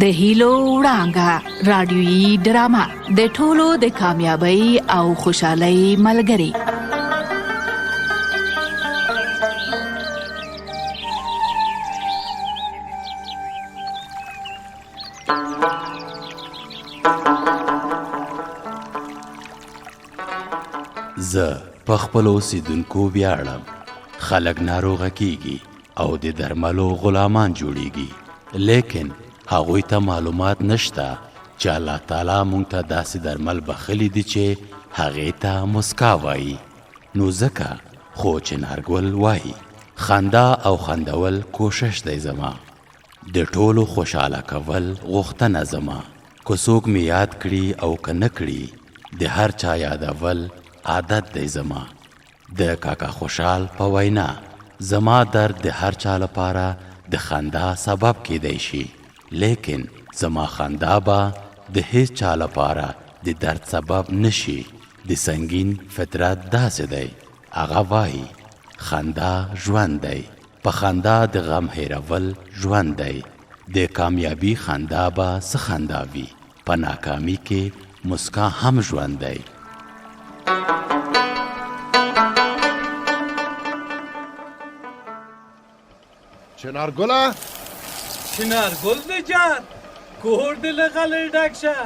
د هیلو وړانګه رادیويي ډرامه د ټولو د کامیابی او خوشحالۍ ملګری. زه په خپلو اوسیدونکو ویاړم. خلک ناروغه کیږي او د درملو غلامان جوړیږي، لیکن هغوی ته معلومات نشته چې الله تعالی مونږ ته داسې درمل بخښلي دي چې هغې ته مسکا وایي. نو ځکه خو چنارګل وایي خندا او خندول کوشش دی زما، د ټولو خوشحاله کول غوښتنه زما. که څوک مې یاد کړي او که نه کړي، د هر چا یادول عادت دی زما. د کاکا خوشحال په وینا زما درد د هر چا لپاره د خندا سبب کېدی شي، لیکن زما خندا به د هیڅ چا لپاره د درد سبب نشي. د سنگین فطرت داسې دی، هغه وایي خندا ژوند دی، په خندا د غم هیرول ژوند دی. د کامیابی خندا به څه خندا وي، په ناکامی کې مسکا هم ژوند دی. چنارګله، چنارګل دی جان، کور دې له غلې ډک شه.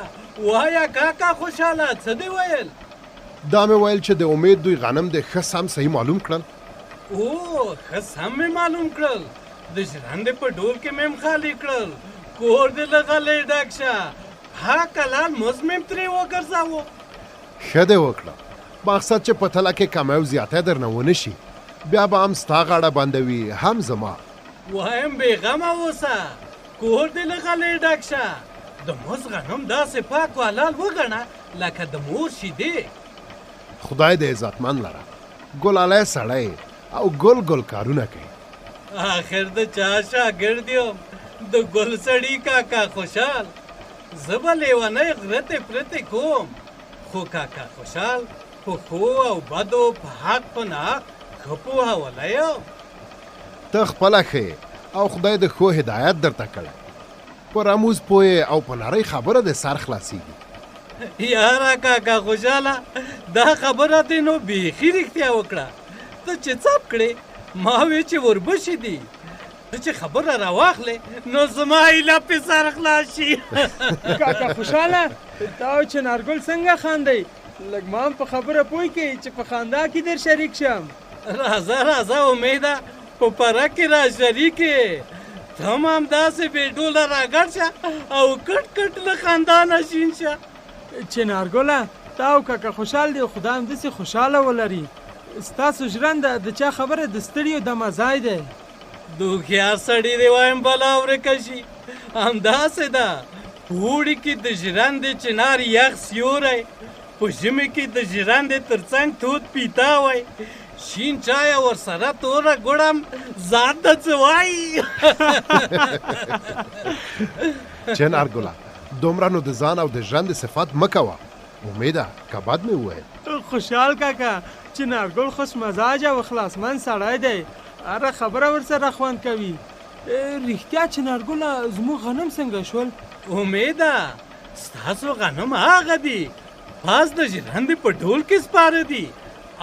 وایا کاکا خوشحاله څه دی ویل؟ دا مې ویل چې د امید دوی غنم د ښه سم صحیح معلوم کړل. او ښه سم مې معلوم کړل، د ژرندې په ډول کې مې خالی کړل. کور دې له غلې ډک شه، پاک حلال مزد مې ترې وګرځاوه. ښه دې وکړه، مقصد چې په تله کې کمی او زیاتی درنه ونه شي، بیا به هم ستا غاړه بندوي هم زما. وایم بېغمه اوسه، کور دې له غلې ډک شه. د مز غنم داسې پاک و حلال وګڼه لکه د مور شیدې. خدای دې عزتمن لره، ګلالی سړی او ګل ګل کارونه کوي. آخر د چا شاګرد یم، د ګل سړي کاکا خوشحال. زه به لیونی غرتې پرتې کوم، خو کاکا خوشحال په ښو او بدو، په حق په ناحق ښه پوهولی یم. ته خپله ښې او خدای د ښو هدایت درته کړی. په رموز پوهې او په نرۍ خبره د سر خلاصېږي. یاره کاکا خوشحاله، دا خبره دې نو بیخي رښتیا وکړه. ته چې څپ کړې ما وې چې وربشې دي، ته چې خبره راواخلې نو زما ایله پې سر خلاص شي. کاکا خوشحاله، تا او چنارګل څنګه خاندئ؟ لږ ما هم په خبره پوه کړئ چې په خندا کې در شریک شم. راځه راځه امیده، په پره کې را شریکې. ته هم همداسې بې ډوله راګډ شه او کټ کټ له خندا نه شین شه. چنارګله، تا او کاکا خوشحال دی، خدا همداسې خوشحاله ولري. ستاسو ژرنده د چا خبره د ستړیو دمه ځای دی. د هوښیار سړي دی وایم بلا ورکه شي. همداسې ده، په اوړي کې د ژرندې چنار یخ سیوری، په ژمي کې د ژرندې تر څنګ تود پیتا وی، شین چای ورسره توره ګوړم ذات د څه وایي. چنارګله، دومره نو د ځان او د ژرندې صفات مه کوه. امیده که بد مې وویل. خوشحال کاکا، چنارګل خوش مزاج او خلاصمند سړی دی، هره خبره ورسره خوند کوي. رښتیا چنارګله، زموږ غنم څنګه شول؟ امیده، ستاسو غنم هغه دي، پاس د ژرندې په ډول کې سپاره دي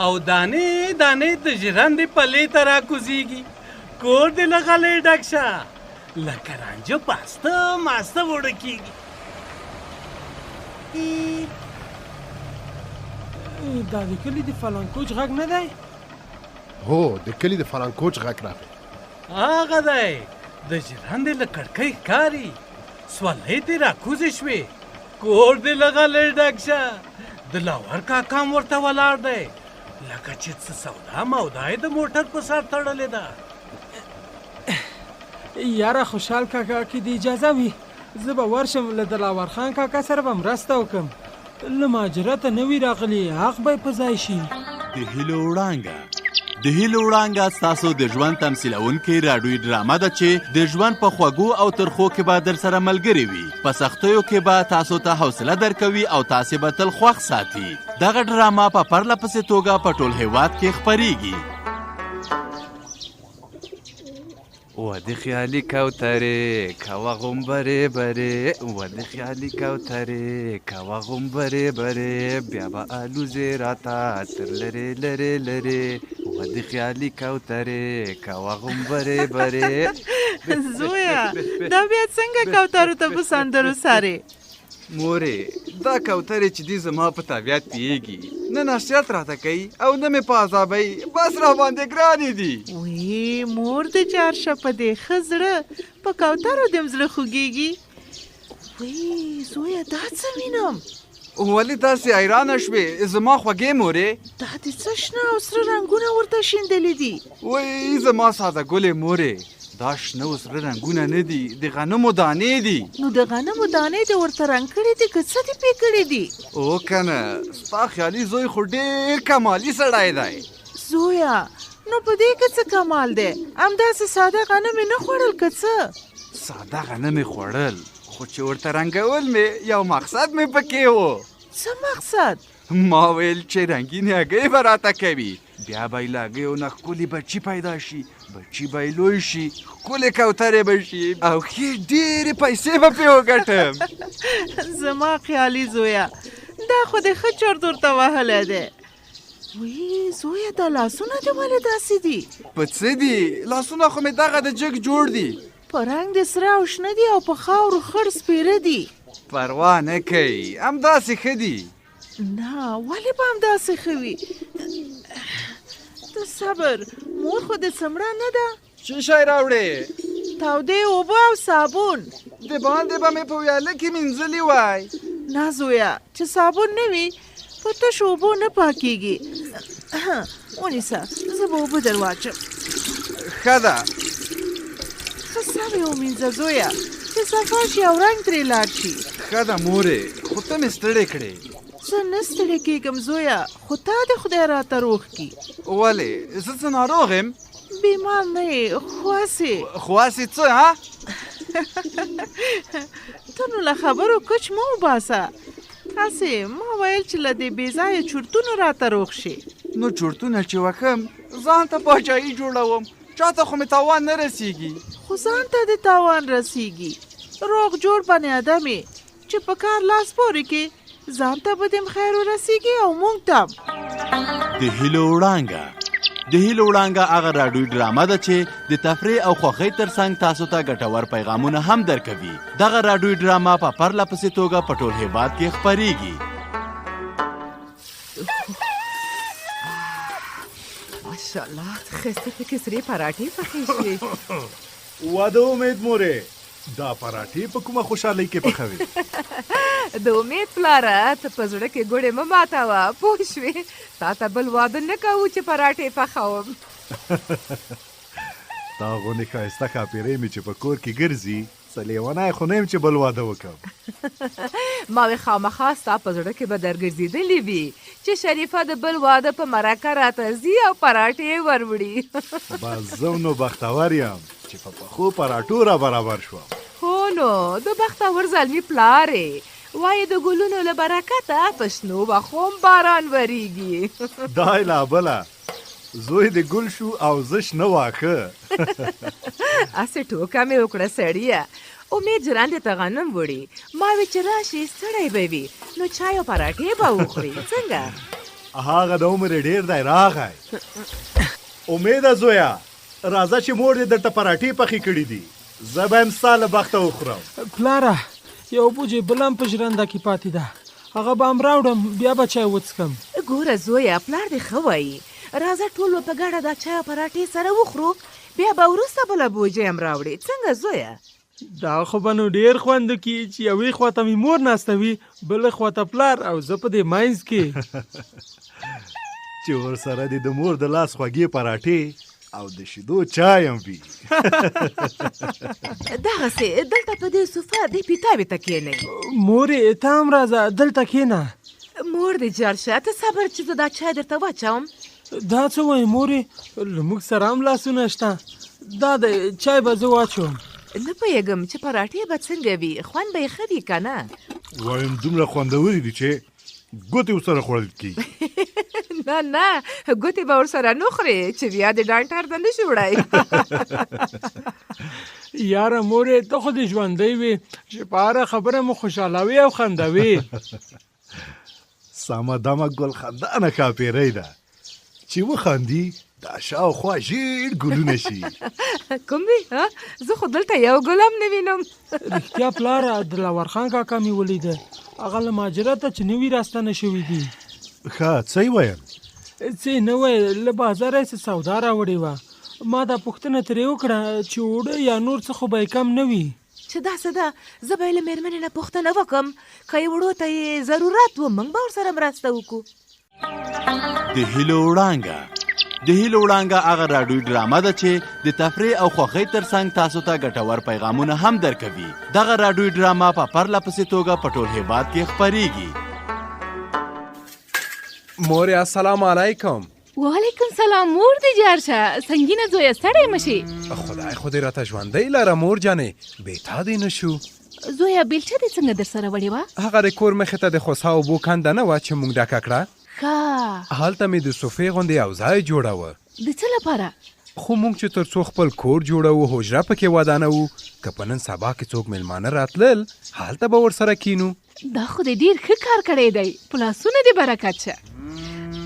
او دانې دانې د ژرندې پلې ته راکوزیږي. کور دې له غلې ډک شه، لکه رانجه پاسته ماسته وړه کېږي. دا د کلي د فلان کوچ غږ نه دی؟ هو، د کلي د فلان کوچ غږ راغی. هغه دی، د ژرندې له کړکۍ ښکاري، سولۍ دې راکوزې شوې. کور دې له غلې ډک شه، د لاور کاکا هم ورته ولاړ دی، لکه چې څه سودا مودا یې د موټر په سر تړلې ده. یاره خوشحال کاکا، کې د اجازه وي زه به ورشم، له دلاور خان کاکا سره به مرسته وکړم. له مهاجرته نه وي راغلي، حق به یې په ځای شي. د هیلو وړانګه د هیلو وړانګه ستاسو د ژوند تمثیلونکې راډیویي ډرامه ده چې د ژوند په خوږو او ترخو کې به در سره ملګرې وي. په سختیو کې به تاسو ته حوصله درکوي او تاسې به تل خوښ ساتي. دغه ډرامه په پرله پسې توګه په ټول هیواد کې خپریږي. ودې خیالي کوترې کوه غومبرې برې ودې خیالي کوترې کوه غومبرې برې بیا به الوزې راته تر لرې لرې لرې ودې خیالي کوترې کوه غومبرې برې زویا دا بیا څنګه کوترو ته په سندرو سارې؟ مورې دا کوترې چې دي زما په طبیعت پیږي نه نصیحت راته کوي او نه مې په عذابوي بس را باندې ګرانې دي وی مور د چارشه په دې ښه زړه په کوترو دې م زړه خوږېږي. وی زویا دا څه وینم؟ ولې داسې حیرانه شوې زما خوږې مورې؟ دا دې څه شنه او سره رنګونه ورته شیندلي دي؟ وی زما ساده ګلې مورې دا شنه او سره رنګونه نه دي د غنمو دانې دي. نو د غنمو دانې دې ورته رنګ کړي دي که څه دې پې کړي دي؟ او کنه ستا خیالي زوی خو ډېر کمالي سړی دی. زویا نو په دې کې څه کمال دی؟ همداسې ساده غنم یې نه خوړل که څه؟ ساده غنم یې خوړل خو چې ورته رنګول مې یو مقصد مې پکې و. څه مقصد؟ ما ویل چې رنګین هګۍ به راته کوي بیا به یې له هګیو نه ښکلي بچي پیدا شي بچي به یې لوی شي ښکلې کوترې به شي او ښې ډېرې پیسې به پرې وګټم. زما خیالي زویا دا خو دې ښه چرت ورته وهلی دی. وی زویا دا لاسونه دې ولې داسې دي؟ په څه دي؟ لاسونه خو مې دغه د جګ جوړ دي. په رنګ د سره او شنه دي او په خاورو خړ سپېره دي. پروا نه کوي همداسې ښه دي. نه ولې به همداسې ښه وي؟ ته صبر مور خو دې څمړه نه ده؟ څه شی راوړې؟ تودې اوبه او صابون. د باندې به مې په ویاله کې مینځلي وای. نه زویا چې صابون نه وي په تشو اوبو نه پاکېږي. ونیسه زه به اوبه در واچم. ښه ده. ښه سمې ومینځه زویا چې صفا شي او رنګ ترې لاړ شي. ښه ده مورې خو ته مې ستړې کړې. زه نه ستړې کېږم زویا خو تا دې خدای راته روغ کړي. ولې زه څه ناروغ یم؟ بیمار نه یې خواسې. خواسې څه ها؟ ته نو له خبرو کچ مه وباسه. هسې ما ویل چې له دې بې ځایه چورتونو راته روغ شي. نو چورتونه چې وکم ځان ته پاچاهي جوړوم چاته خو مې تاوان نه رسیږي. خو ځان ته دې تاوان رسیږي. روغ جوړ بني ادم یې چې په کار لاس پورې کې ځان ته به دې خیر ورسیږي او موږ ته د هیلو وړانګه. د هیلو وړانګه هغه راډیو ډرامه ده چې د تفریح او خوښۍ ترڅنګ تاسو ته ګټور پیغامونه هم درکوي. دغه راډیو ډرامه په پرله پسې توګه په ټول هېواد کې خپریږي. ماشاءالله ښایسته پکې سرې پراټې پخې شوې. واده امید مورې دا پراټې په کومه خوشحالۍ کې پخوي؟ د امید پلاره ته په زړه کې ګوړې مه ماتوه پوه شوې تا ته بل واده نه کوو چې پراټې پخوم. دا غونې ښایسته ښاپېرۍ مې چې په کور کې ګرځي څه لیونی خو نه یم چې بل واده وکړم. ما وې خامخا ستا په زړه کې به درګرځېدلې وي چې شریفه د بل واده په مرکه راته ځي او پراټې وروړي. بس زه نو بختور یم چې په پخو پراټو را برابر شوم. هو نو د بختور زلمي پلارې وایي د ګلونو له برکته په شنو بخو هم باران وریږي. دای لا بله زوی د ګل شو او زه شنه واښه. هسې ټوکه مې وکړه سړیه. امید ژرندې ته غنم وړي ما وې چې راشي ستړی به وي نو چای او پراټې به وخوري څنګه؟ هغه د عمر ډېر دی راغی. امیده زویا راځه چې مور دې درته پراټې پخې کړي دي زه به هم ستا له بخته وخورم. پلاره یو بوجې بل هم په ژرنده کې پاتې ده هغه به هم راوړم بیا به چای وڅښم. ګوره زویه پلار دې ښه وایي راځه ټول به په ګډه دا چای او پراټې سره وخورو بیا به وروسته بله بوجۍ هم راوړې څنګه زویه؟ دا خو به نو ډېر خوند وکړي چې یوې خواته مې مور ناسته وي بله خواته پلار او زه په دې منځ کې چې ورسره دې د مور د لاس خوږې پراټې او د شیدو چای هم وي. دغسې دلته په دې صوفه دې پیتاوې ته کښېنئ. مورې ته هم راځه دلته کښېنه. مور دې جار شه ته صبر چې زه دا چای درته واچوم. دا څه وایې مورې له موږ سره هم لاسونه شته دا د چای به زه واچوم. نه پوهېږم چې پراټې به څنګه وي خوند به یې ښه وي که نه؟ وایم دومره خوندورې دي چې ګوتې ورسره خوړل کېږي. نه نه ګوتې به ورسره نه خورې چې بیا د ډانټر ته نه شي وړی. یاره مورې ته خو دې ژوندی وې چې په هره خبره مو خوشحالوي او خندوي. سمه دمه ګل خندانه کاپیرۍ ده چې وخاندي دا شاوخوا ژیړ ګلونه شي. کوم دی زه خو دلته یو ګل هم نه وینم. رښتیا پلاره دلاور خان کاکا مې ولیده هغه له مهاجرته چې نوي راستنه شوي دي. ښه څه یې ویل؟ څه نه ویل له بازاره یې څه سودا راوړې وه. ما دا پوښتنه ترې وکړه چې اوړه یا نور څه خو به یې کم نه وي. چې داسې ده زه به یې له مېرمنې نه پوښتنه وکړم که یې وړو ته یې ضرورت و موږ به ورسره مرسته وکړو. د هیلو وړانګه هغه راډیو ډرامه ده چې د تفریح او خوښۍ ترڅنګ تاسو ته ګټور پیغامونه هم درکوي. دغه راډیو ډرامه په پرله پسې توګه په ټول هېواد کې خپریږي. مورې السلام علیکم. وعلیکم سلام مور دې جار شه. څنګه زویه ستړی مشي؟ خدای خو دې راته ژوندی لره مور جانې بېتا دې نه شو. زویه بیلچه دې څنګه در سره وړې وه؟ هغه د کور مخې ته د خوسا اوبو کنده نه وه چې موږ ډکه کړه. ښه هلته مې د صوفې غوندې یو ځای جوړوه. د څه لپاره؟ خو موږ چې تر څو خپل کور جوړوو حجره پکې ودانه وو که په نن سبا کې څوک میلمانه راتلل هلته به ورسره کینو. دا خو دې ډېر ښه کار کړی دی. په لاسونه دې برکت شه.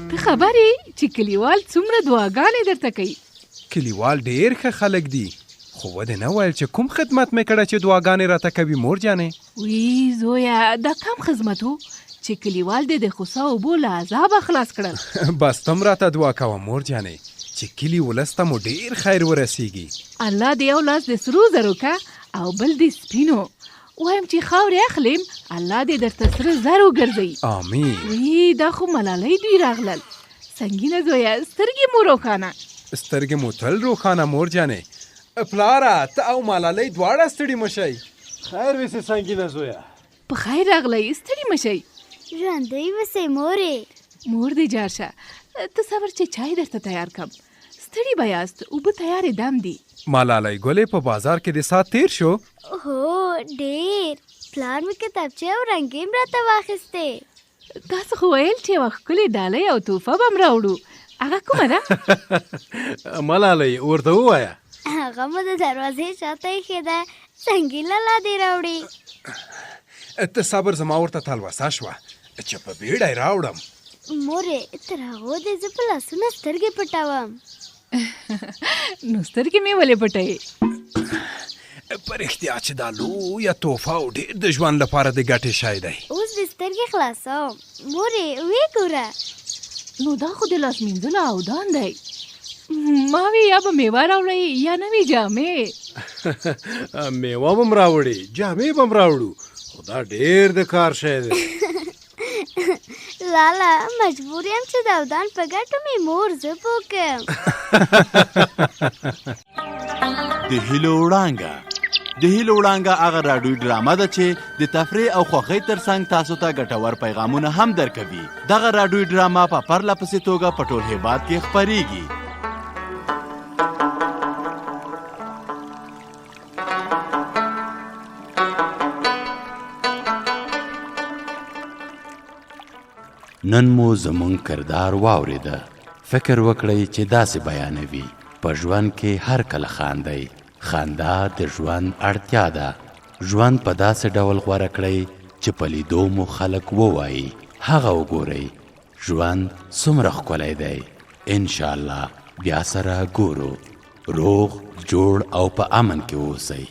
ته خبرې چې کلیوال څومره دعاګانې درته کوي. کلیوال ډېر ښه خلک دي خو ودې نه ویل چې کوم خدمت مې کړه چې دعاګانې راته کوي مور جانې. وی زویه دا کم خدمت و چې کلیوال دې د خوسا اوبو له عذابه خلاص کړل. بس تم راته دعا کوه مور جانې چې کلي ولس ته مو ډېر خیر ورسیږي. الله دې یو لاس د سرو زرو که او بل دې سپینو. وایم چې خاورې اخلیم الله دې درته سره زر وګرځوي. آمین. وی دا خو ملالۍ دوی راغلل. څنګه زویه سترګې مو روښانه؟ سترګې مو تل روښانه مور جانې. پلاره ته او ملالۍ دواړه ستړي مشئ. خیر وسې سنګینه زویه. په خیر راغلی ستړي مشئ. ژوندی وسې مورې. مور دې جار شه. ته صبر چې چای درته تیار کړم. ستړي به یاست اوبه تیارې دم دي. ملالۍ ګلې په بازار کې د ساعت تیر شو؟ هو ډېر. پلار مې کتابچې او رنګین راته واخیستې. تاسو خو ویل چې یوه ښکلې ډالۍ او تحفه به م راوړو. هغه کومه ده؟ ملالۍ ورته ووایه. هغه مو د دروازې شاته ایښې ده. سنګین لالا دې راوړي. ته صبر زما ورته تلوسه شوه چې په بیړه یې راوړم. مورې تر هغو دې زه په لاسونه سترګې پټوم. نو سترګې مې ولې پټوې؟ په رښتیا چې دا لویه تحفه او ډېر د ژوند لپاره د ګټې شی دی. اوس دې سترګې خلاصوم. مورې ویې ګوره. نو دا خو د لاس مینځلو اودان دی. ما وی یا به میوه راوړئ یا نوې جامې. میوه به م راوړې جامې به م راوړو خو دا ډېر د کار شی دی. لالا مجبور یم چې د اودان په ګټه مې مور زه پوکم. د هیلو وړانګه هغه راډیو ډرامه ده چې د تفریح او خوښۍ ترڅنګ تاسو ته ګټور پیغامونه هم درکوي. دغه راډیو ډرامه په پرله پسې توګه په ټول هېواد کې خپریږي. نن مو زمونږ کردار واورېده. فکر وکړئ چې داسې بیانوي. په ژوند کې هر کله خاندئ. خندا د ژوند اړتیا ده. ژوند په داسې ډول غوره کړئ چې په لیدو مو خلک ووایي هغه وګورئ ژوند څومره ښکلی دی. انشاءالله بیا سره ګورو. روغ جوړ او په امن کې اوسئ.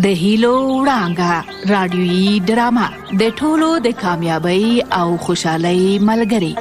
د هیلو وړانګه راډیویي ډرامه د ټولو د کامیابی او خوشحالۍ ملګری.